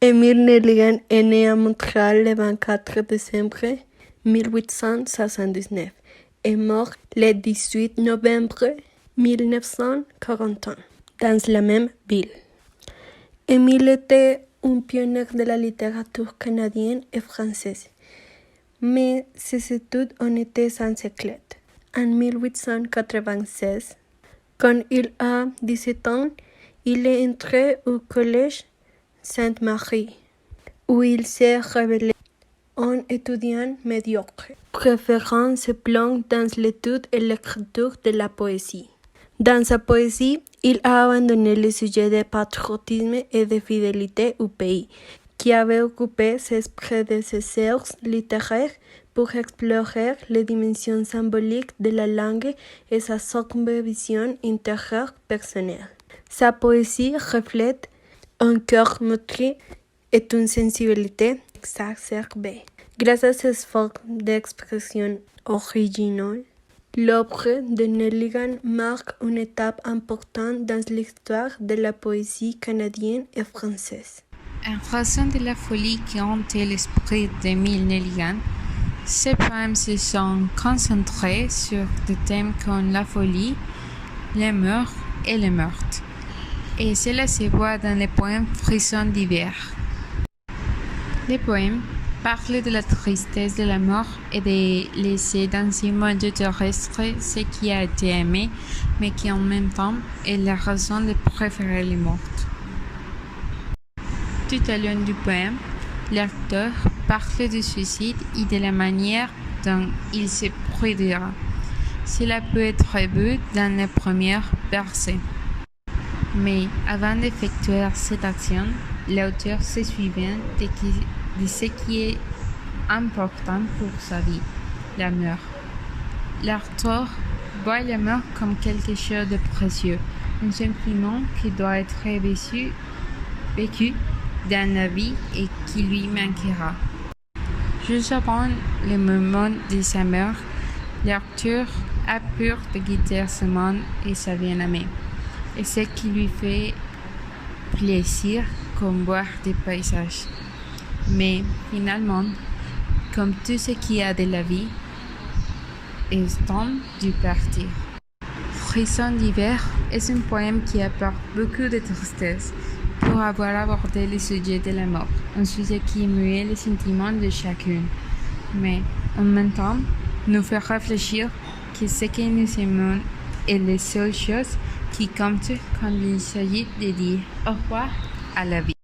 Émile Nelligan est né à Montréal le 24 décembre 1879 et mort le 18 novembre 1941 dans la même ville. Émile était un pionnier de la littérature canadienne et française, mais ses études en étaient sans éclat. En 1896, quand il a 17 ans, il est entré au collège Sainte-Marie, où il s'est révélé un étudiant médiocre, préférant se plonger dans l'étude et l'écriture de la poésie. Dans sa poésie, il a abandonné le sujet de patriotisme et de fidélité au pays, qui avait occupé ses prédécesseurs littéraires pour explorer les dimensions symboliques de la langue et sa sombre vision intérieure personnelle. Sa poésie reflète un cœur meurtri et une sensibilité exacerbée. Grâce à ses formes d'expression originales, l'œuvre de Nelligan marque une étape importante dans l'histoire de la poésie canadienne et française. En raison de la folie qui hantait l'esprit d'Émile Nelligan, ses poèmes se sont concentrés sur des thèmes comme la folie, les morts et les meurtres. Et cela se voit dans les poèmes Frissons d'hiver. Les poèmes parlent de la tristesse de la mort et de laisser dans ce monde terrestre ce qui a été aimé, mais qui en même temps est la raison de préférer les morts. Tout au long du poème, l'auteur parle du suicide et de la manière dont il se produira. Cela peut être vu dans les premières versets. Mais avant d'effectuer cette action, l'auteur se souvient de ce qui est important pour sa vie, la mort. L'auteur voit la mort comme quelque chose de précieux, un sentiment qui doit être vécu dans la vie et qui lui manquera. Juste avant le moment de sa mort, l'auteur a peur de quitter ce monde et sa bien-aimée, et ce qui lui fait plaisir comme voir des paysages. Mais finalement, comme tout ce qui a de la vie, est temps de partir. Frissons d'hiver est un poème qui apporte beaucoup de tristesse pour avoir abordé le sujet de la mort, un sujet qui émuait les sentiments de chacun, mais en même temps nous fait réfléchir que ce que nous aimons est les seules choses qui comptent quand il s'agit de dire au revoir à la vie.